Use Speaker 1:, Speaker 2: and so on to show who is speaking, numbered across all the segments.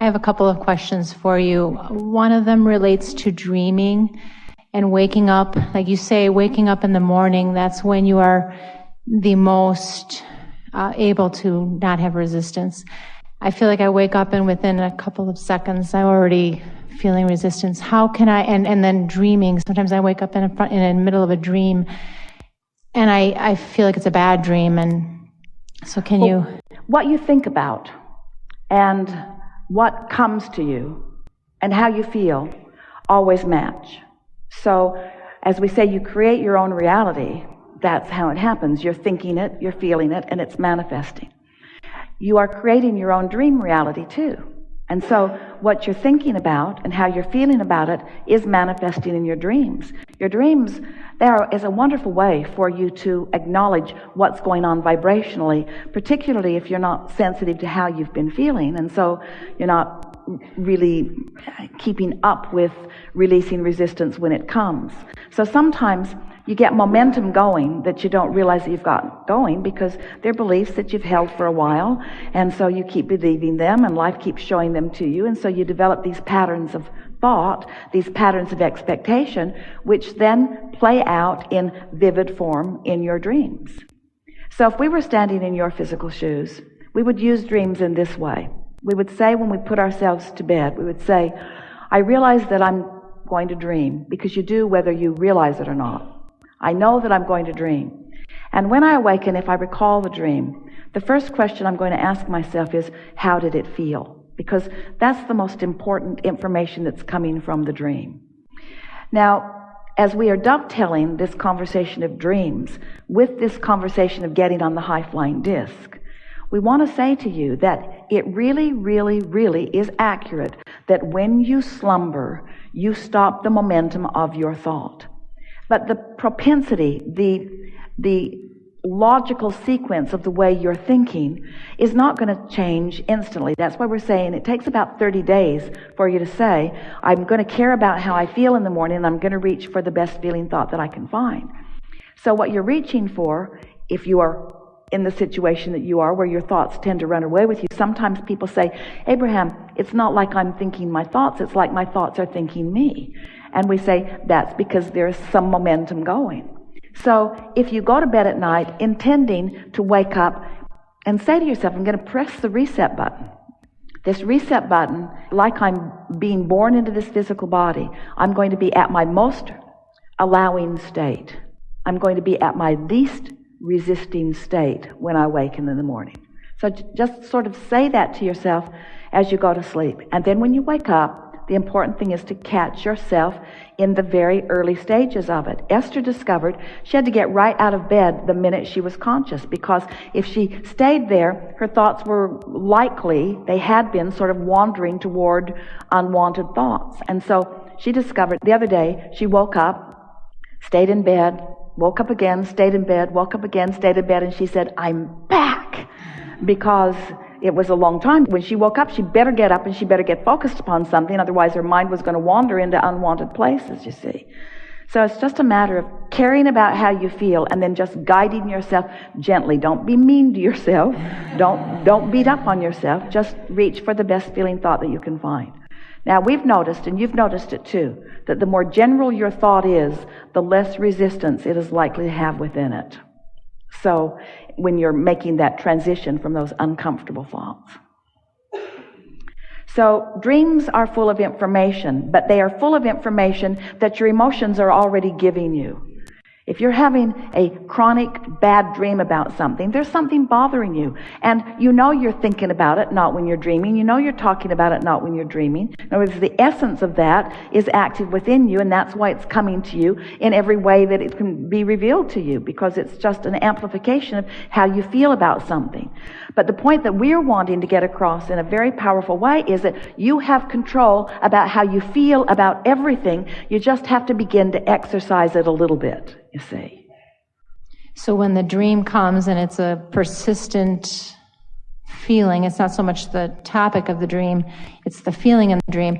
Speaker 1: I have a couple of questions for you. One of them relates to dreaming and waking up. Like you say, waking up in the morning, that's when you are the most able to not have resistance. I feel like I wake up and within a couple of seconds, I'm already feeling resistance. How can I, and then dreaming, sometimes I wake up in the middle of a dream and I feel like it's a bad dream. And so
Speaker 2: what you think about and what comes to you and how you feel always match. So as we say, you create your own reality. That's how it happens. You're thinking it, you're feeling it, and it's manifesting. You are creating your own dream reality too. And so what you're thinking about and how you're feeling about it is manifesting in your dreams. Your dreams, there is a wonderful way for you to acknowledge what's going on vibrationally, particularly if you're not sensitive to how you've been feeling. And so you're not really keeping up with releasing resistance when it comes. So sometimes you get momentum going that you don't realize that you've got going because they're beliefs that you've held for a while, and so you keep believing them and life keeps showing them to you, and so you develop these patterns of thought, these patterns of expectation, which then play out in vivid form in your dreams. So if we were standing in your physical shoes, we would use dreams in this way. We would say when we put ourselves to bed, we would say, I realize that I'm going to dream, because you do whether you realize it or not. I know that I'm going to dream. And when I awaken, if I recall the dream, the first question I'm going to ask myself is, how did it feel? Because that's the most important information that's coming from the dream. Now, as we are dovetailing this conversation of dreams with this conversation of getting on the high-flying disc, we want to say to you that it really, really, really is accurate that when you slumber, you stop the momentum of your thought. But the propensity, the logical sequence of the way you're thinking is not going to change instantly. That's why we're saying it takes about 30 days for you to say, I'm going to care about how I feel in the morning, and I'm going to reach for the best feeling thought that I can find. So what you're reaching for, if you are in the situation that you are, where your thoughts tend to run away with you, sometimes people say, Abraham, it's not like I'm thinking my thoughts, it's like my thoughts are thinking me. And we say that's because there's some momentum going. So if you go to bed at night intending to wake up and say to yourself, I'm going to press the reset button. This reset button, like I'm being born into this physical body, I'm going to be at my most allowing state. I'm going to be at my least resisting state when I awaken in the morning. So just sort of say that to yourself as you go to sleep. And then when you wake up, the important thing is to catch yourself in the very early stages of it. Esther discovered she had to get right out of bed the minute she was conscious, because if she stayed there, her thoughts were likely, they had been sort of wandering toward unwanted thoughts. And so she discovered the other day, she woke up, stayed in bed, woke up again, stayed in bed, woke up again, stayed in bed, and she said, I'm back, because it was a long time. When she woke up, she better get up and she better get focused upon something, otherwise her mind was going to wander into unwanted places, you see. So it's just a matter of caring about how you feel and then just guiding yourself gently. Don't be mean to yourself. Don't beat up on yourself. Just reach for the best feeling thought that you can find. Now, we've noticed, and you've noticed it too, that the more general your thought is, the less resistance it is likely to have within it. So when you're making that transition from those uncomfortable thoughts. So dreams are full of information, but they are full of information that your emotions are already giving you. If you're having a chronic bad dream about something, there's something bothering you. And you know you're thinking about it, not when you're dreaming. You know you're talking about it, not when you're dreaming. In other words, the essence of that is active within you, and that's why it's coming to you in every way that it can be revealed to you, because it's just an amplification of how you feel about something. But the point that we're wanting to get across in a very powerful way is that you have control about how you feel about everything. You just have to begin to exercise it a little bit, you see.
Speaker 1: So when the dream comes and it's a persistent feeling, it's not so much the topic of the dream, it's the feeling in the dream.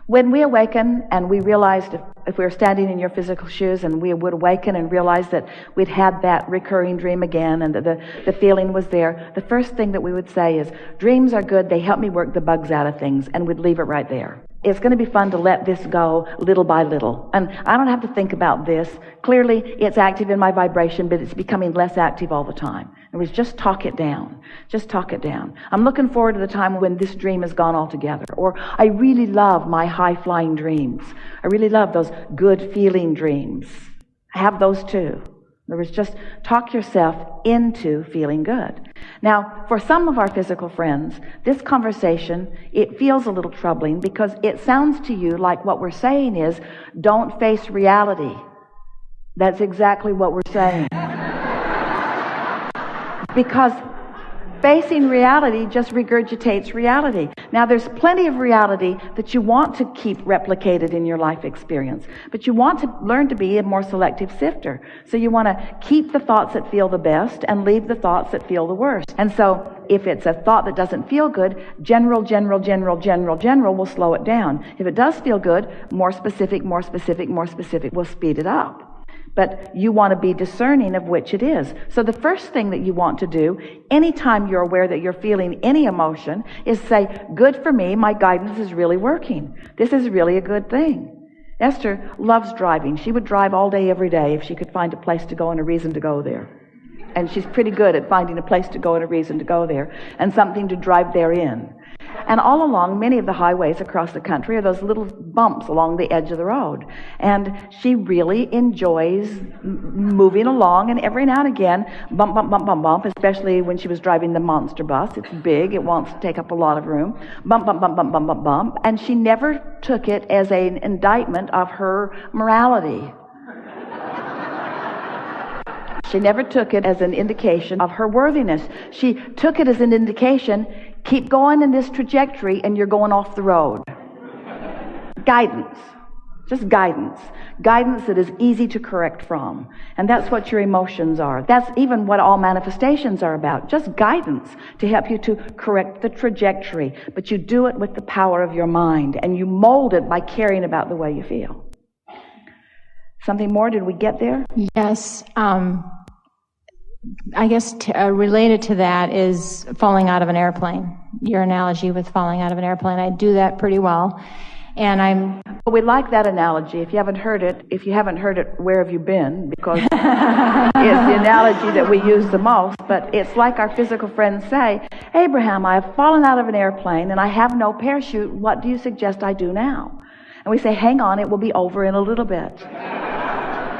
Speaker 2: When we awaken and we realized if we were standing in your physical shoes and we would awaken and realize that we'd had that recurring dream again and that the feeling was there, the first thing that we would say is, dreams are good, they help me work the bugs out of things, and we'd leave it right there. It's going to be fun to let this go little by little. And I don't have to think about this. Clearly, it's active in my vibration, but it's becoming less active all the time. And we just talk it down. Just talk it down. I'm looking forward to the time when this dream is gone altogether. Or I really love my high-flying dreams. I really love those good-feeling dreams. Have those too. In other words, just talk yourself into feeling good. Now, for some of our physical friends, this conversation, it feels a little troubling because it sounds to you like what we're saying is, don't face reality. That's exactly what we're saying. Because facing reality just regurgitates reality. Now, there's plenty of reality that you want to keep replicated in your life experience, but you want to learn to be a more selective sifter. So you want to keep the thoughts that feel the best and leave the thoughts that feel the worst. And so if it's a thought that doesn't feel good, general will slow it down. If it does feel good, more specific will speed it up. But you want to be discerning of which it is. So the first thing that you want to do, anytime you're aware that you're feeling any emotion, is say, good for me, my guidance is really working. This is really a good thing. Esther loves driving. She would drive all day, every day, if she could find a place to go and a reason to go there. And she's pretty good at finding a place to go and a reason to go there, and something to drive therein. And all along many of the highways across the country are those little bumps along the edge of the road. And she really enjoys moving along, and every now and again, bump, especially when she was driving the monster bus. It's big, it wants to take up a lot of room. Bump. And she never took it as an indictment of her morality. She never took it as an indication of her worthiness. She took it as an indication, keep going in this trajectory and you're going off the road. Guidance. Just guidance. Guidance that is easy to correct from. And that's what your emotions are. That's even what all manifestations are about. Just guidance to help you to correct the trajectory. But you do it with the power of your mind. And you mold it by caring about the way you feel. Something more? Did we get there?
Speaker 1: Yes. I guess related to that is falling out of an airplane. Your analogy with falling out of an airplane. I do that pretty well. And
Speaker 2: we like that analogy. If you haven't heard it, where have you been? Because it's the analogy that we use the most. But it's like our physical friends say, Abraham, I have fallen out of an airplane and I have no parachute. What do you suggest I do now? And we say, hang on, it will be over in a little bit.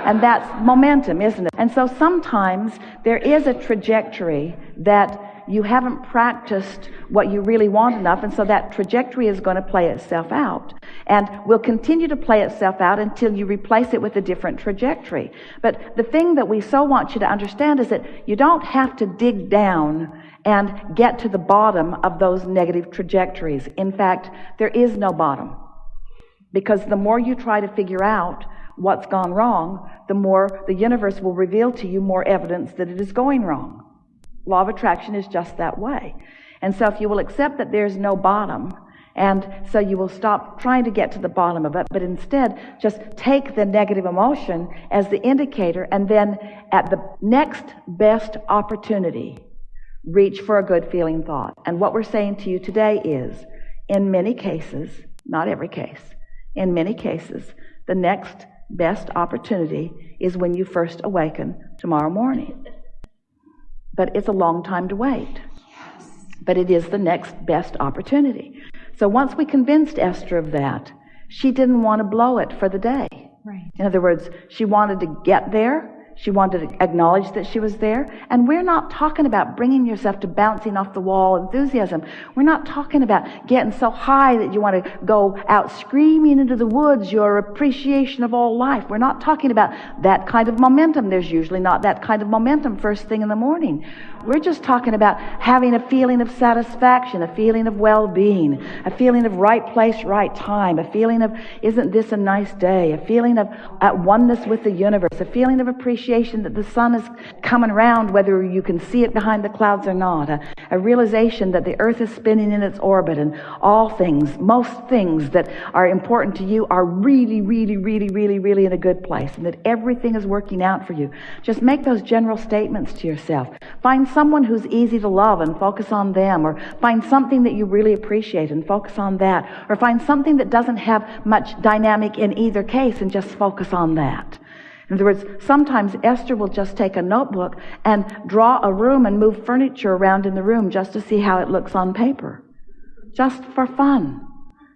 Speaker 2: And that's momentum, isn't it? And so sometimes there is a trajectory that you haven't practiced what you really want enough, and so that trajectory is going to play itself out. And will continue to play itself out until you replace it with a different trajectory. But the thing that we so want you to understand is that you don't have to dig down and get to the bottom of those negative trajectories. In fact, there is no bottom. Because the more you try to figure out what's gone wrong, the more the universe will reveal to you more evidence that it is going wrong. Law of attraction is just that way. And so if you will accept that there's no bottom, and so you will stop trying to get to the bottom of it, but instead just take the negative emotion as the indicator, and then at the next best opportunity, reach for a good feeling thought. And what we're saying to you today is, in many cases, not every case, in many cases, the next best opportunity is when you first awaken tomorrow morning. But it's a long time to wait. Yes. But it is the next best opportunity. So once we convinced Esther of that, she didn't want to blow it for the day. Right. In other words, she wanted to get there. She wanted to acknowledge that she was there. And we're not talking about bringing yourself to bouncing off the wall enthusiasm. We're not talking about getting so high that you want to go out screaming into the woods your appreciation of all life. We're not talking about that kind of momentum. There's usually not that kind of momentum first thing in the morning. We're just talking about having a feeling of satisfaction, a feeling of well-being, a feeling of right place, right time, a feeling of, isn't this a nice day, a feeling of at oneness with the universe, a feeling of appreciation appreciation that the sun is coming around, whether you can see it behind the clouds or not, a realization that the earth is spinning in its orbit, and all things, most things that are important to you are really, really, really, really, really in a good place, and that everything is working out for you. Just make those general statements to yourself. Find someone who's easy to love and focus on them, or find something that you really appreciate and focus on that, or find something that doesn't have much dynamic in either case and just focus on that. In other words, sometimes Esther will just take a notebook and draw a room and move furniture around in the room just to see how it looks on paper. Just for fun.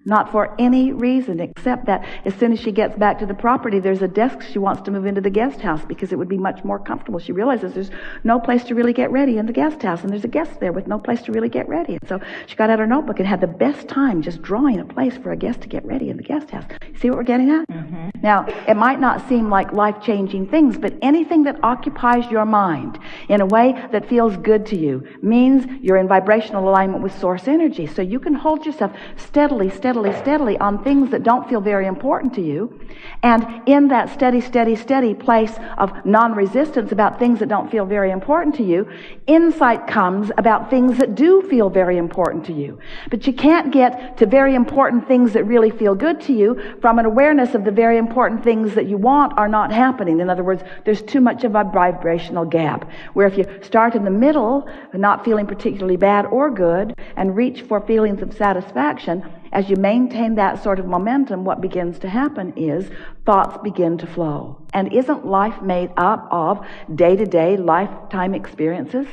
Speaker 2: Not for any reason except that as soon as she gets back to the property, there's a desk she wants to move into the guest house because it would be much more comfortable. She realizes there's no place to really get ready in the guest house, and there's a guest there with no place to really get ready. And so she got out her notebook and had the best time just drawing a place for a guest to get ready in the guest house. See what we're getting at? Mm-hmm. Now, it might not seem like life-changing things, but anything that occupies your mind in a way that feels good to you means you're in vibrational alignment with source energy. So you can hold yourself steadily on things that don't feel very important to you. And in that steady place of non-resistance about things that don't feel very important to you, insight comes about things that do feel very important to you. But you can't get to very important things that really feel good to you from an awareness of the very important things that you want are not happening. In other words, there's too much of a vibrational gap, where if you start in the middle, not feeling particularly bad or good, and reach for feelings of satisfaction, as you maintain that sort of momentum, what begins to happen is thoughts begin to flow. And isn't life made up of day-to-day, lifetime experiences?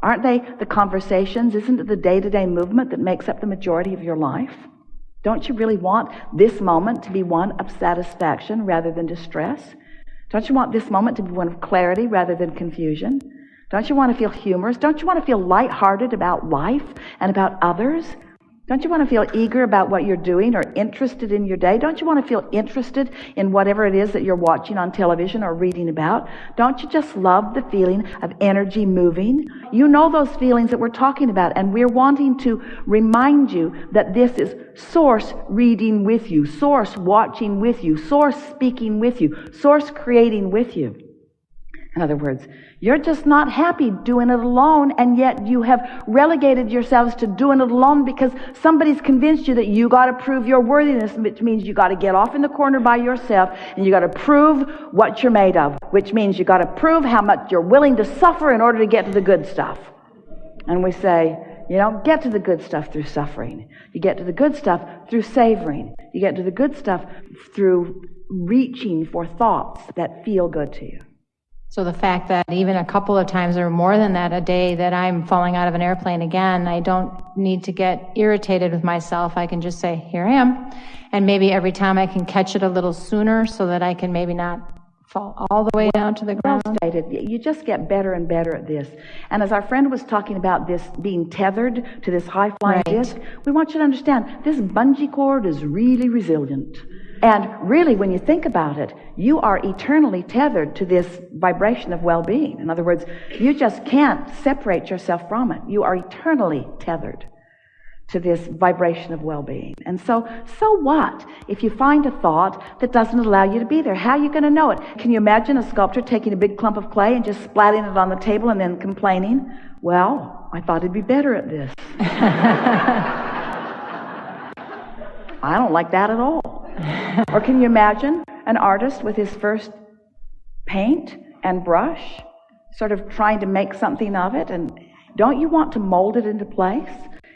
Speaker 2: Aren't they the conversations? Isn't it the day-to-day movement that makes up the majority of your life? Don't you really want this moment to be one of satisfaction rather than distress? Don't you want this moment to be one of clarity rather than confusion? Don't you want to feel humorous? Don't you want to feel lighthearted about life and about others? Don't you want to feel eager about what you're doing or interested in your day? Don't you want to feel interested in whatever it is that you're watching on television or reading about? Don't you just love the feeling of energy moving? You know those feelings that we're talking about, and we're wanting to remind you that this is Source reading with you, Source watching with you, Source speaking with you, Source creating with you. In other words, you're just not happy doing it alone, and yet you have relegated yourselves to doing it alone because somebody's convinced you that you got to prove your worthiness, which means you got to get off in the corner by yourself, and you got to prove what you're made of, which means you got to prove how much you're willing to suffer in order to get to the good stuff. And we say, you don't get to the good stuff through suffering. You get to the good stuff through savoring. You get to the good stuff through reaching for thoughts that feel good to you.
Speaker 1: So the fact that even a couple of times or more than that a day that I'm falling out of an airplane again, I don't need to get irritated with myself. I can just say, here I am. And maybe every time I can catch it a little sooner so that I can maybe not fall all the way down to the ground.
Speaker 2: Well stated. You just get better and better at this. And as our friend was talking about this being tethered to this high-flying disc, we want you to understand this bungee cord is really resilient. And really, when you think about it, you are eternally tethered to this vibration of well-being. In other words, you just can't separate yourself from it. You are eternally tethered to this vibration of well-being. And so what if you find a thought that doesn't allow you to be there? How are you going to know it? Can you imagine a sculptor taking a big clump of clay and just splatting it on the table and then complaining, well, I thought I'd be better at this. I don't like that at all. Or can you imagine an artist with his first paint and brush sort of trying to make something of it? And don't you want to mold it into place?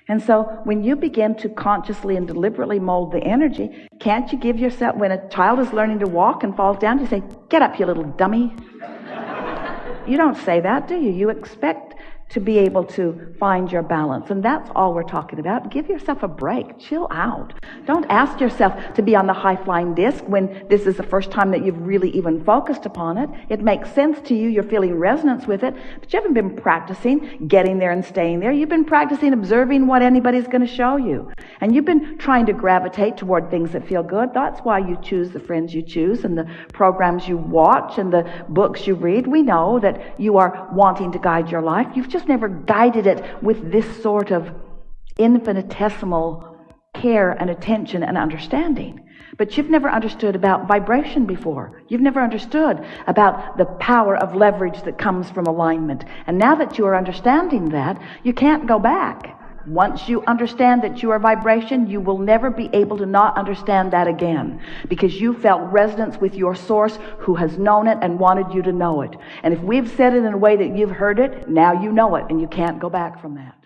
Speaker 2: And so when you begin to consciously and deliberately mold the energy, can't you give yourself, when a child is learning to walk and falls down, you say, get up, you little dummy. You don't say that, do you? You expect to be able to find your balance. And that's all we're talking about. Give yourself a break. Chill out. Don't ask yourself to be on the high-flying disc when this is the first time that you've really even focused upon it. It makes sense to you. You're feeling resonance with it, but you haven't been practicing getting there and staying there. You've been practicing observing what anybody's going to show you. And you've been trying to gravitate toward things that feel good. That's why you choose the friends you choose and the programs you watch and the books you read. We know that you are wanting to guide your life. You've just never guided it with this sort of infinitesimal care and attention and understanding. But you've never understood about vibration before. You've never understood about the power of leverage that comes from alignment. And now that you are understanding that, you can't go back. Once you understand that you are vibration, you will never be able to not understand that again, because you felt resonance with your source who has known it and wanted you to know it. And if we've said it in a way that you've heard it, now you know it and you can't go back from that.